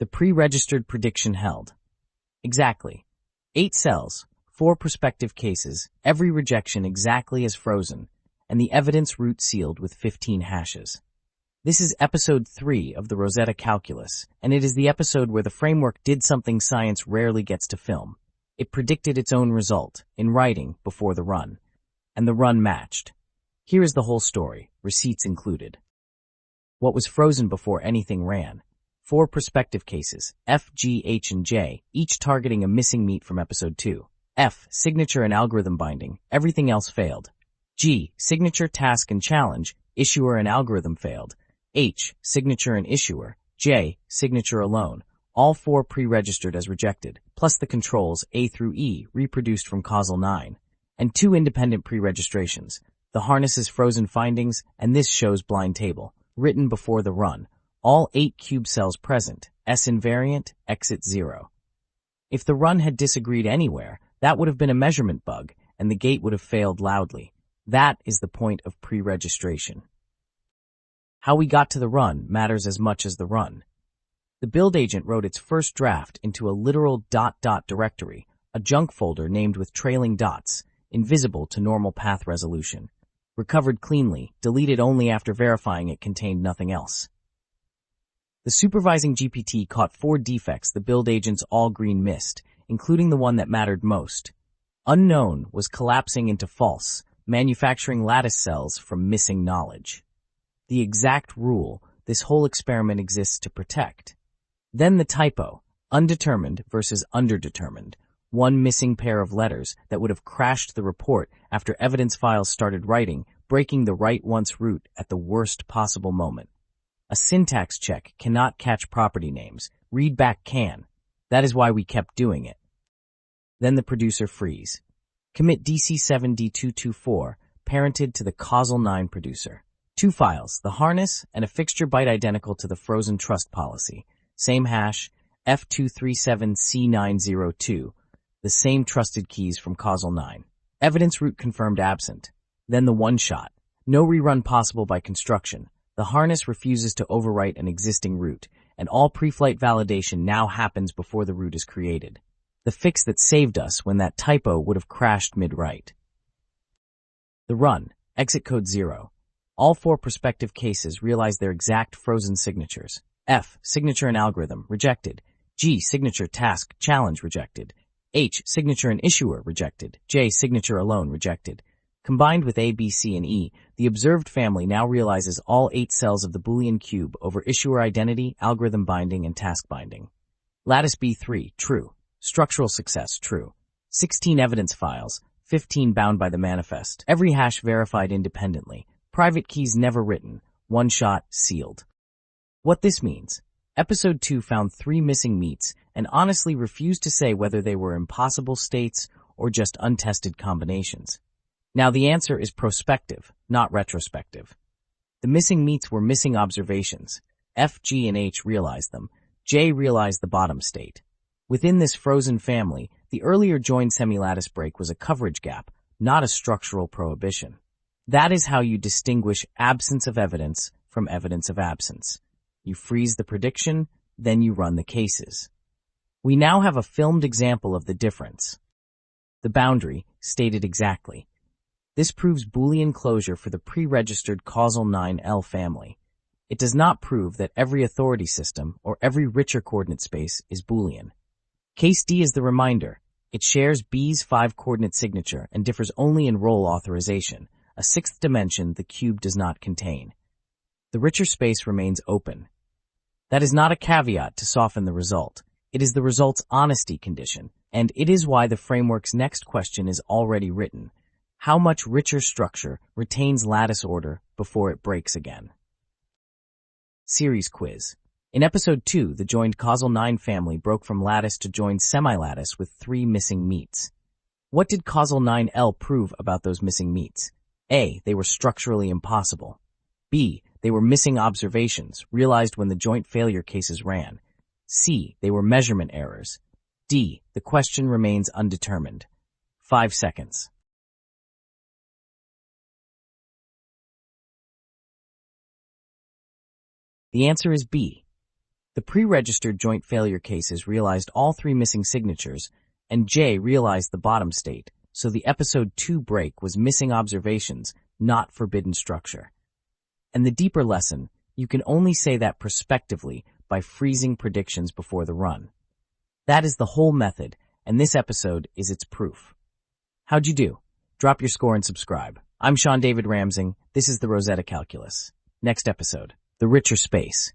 The pre-registered prediction held. Exactly. 8 cells, 4 prospective cases, every rejection exactly as frozen, and the evidence root sealed with 15 hashes. This is episode 3 of the Rosetta calculus, and it is the episode where the framework did something science rarely gets to film. It predicted its own result, in writing, before the run. And the run matched. Here is the whole story, receipts included. What was frozen before anything ran? 4 prospective cases, F, G, H, and J, each targeting a missing meat from episode 2. F, signature and algorithm binding, everything else failed. G, signature, task, and challenge, issuer and algorithm failed. H, signature and issuer. J, signature alone. All 4 pre-registered as rejected, plus the controls A through E reproduced from causal 9. And 2 independent pre-registrations. The harness's frozen findings, and this show's blind table, written before the run. All 8 cube cells present, S invariant, exit 0. If the run had disagreed anywhere, that would have been a measurement bug, and the gate would have failed loudly. That is the point of pre-registration. How we got to the run matters as much as the run. The build agent wrote its first draft into a literal ... directory, a junk folder named with trailing dots, invisible to normal path resolution. Recovered cleanly, deleted only after verifying it contained nothing else. The supervising GPT caught 4 defects the build agent's all-green missed, including the one that mattered most. Unknown was collapsing into false, manufacturing lattice cells from missing knowledge. The exact rule this whole experiment exists to protect. Then the typo, undetermined versus underdetermined, 1 missing pair of letters that would have crashed the report after evidence files started writing, breaking the write once root at the worst possible moment. A syntax check cannot catch property names. Readback can. That is why we kept doing it. Then the producer freeze. Commit DC7D224, parented to the causal 9 producer. 2 files, the harness and a fixture byte identical to the frozen trust policy. Same hash, F237C902, the same trusted keys from causal 9. Evidence root confirmed absent. Then the one-shot. No rerun possible by construction. The harness refuses to overwrite an existing root, and all pre-flight validation now happens before the root is created. The fix that saved us when that typo would have crashed mid-write. The run, exit code 0. All 4 prospective cases realize their exact frozen signatures. F, signature and algorithm, rejected. G, signature, task, challenge, rejected. H, signature and issuer, rejected. J, signature alone, rejected. Combined with A, B, C, and E, the observed family now realizes all 8 cells of the Boolean cube over issuer identity, algorithm binding, and task binding. Lattice B3, true. Structural success, true. 16 evidence files, 15 bound by the manifest. Every hash verified independently. Private keys never written. One shot, sealed. What this means. Episode 2 found 3 missing meats and honestly refused to say whether they were impossible states or just untested combinations. Now the answer is prospective, not retrospective. The missing meats were missing observations. F, G, and H realized them. J realized the bottom state. Within this frozen family, the earlier joined semi-lattice break was a coverage gap, not a structural prohibition. That is how you distinguish absence of evidence from evidence of absence. You freeze the prediction, then you run the cases. We now have a filmed example of the difference. The boundary, stated exactly. This proves Boolean closure for the pre-registered causal 9L family. It does not prove that every authority system or every richer coordinate space is Boolean. Case D is the reminder. It shares B's 5-coordinate signature and differs only in role authorization, a 6th dimension the cube does not contain. The richer space remains open. That is not a caveat to soften the result. It is the result's honesty condition, and it is why the framework's next question is already written. How much richer structure retains lattice order before it breaks again? Series quiz. In episode 2, the joined causal 9 family broke from lattice to joined semi-lattice with 3 missing meats. What did causal 9L prove about those missing meats? A. They were structurally impossible. B. They were missing observations, realized when the joint failure cases ran. C. They were measurement errors. D. The question remains undetermined. 5 seconds. The answer is B. The The pre-registered joint failure cases realized all three missing signatures, and J realized the bottom state, so the episode 2 break was missing observations, not forbidden structure. And the deeper lesson, you can only say that prospectively by freezing predictions before the run. That is the whole method, and this episode is its proof. How'd you do? Drop your score and subscribe. I'm Sean David Ramsing. This is the Rosetta Calculus. Next episode, the richer space.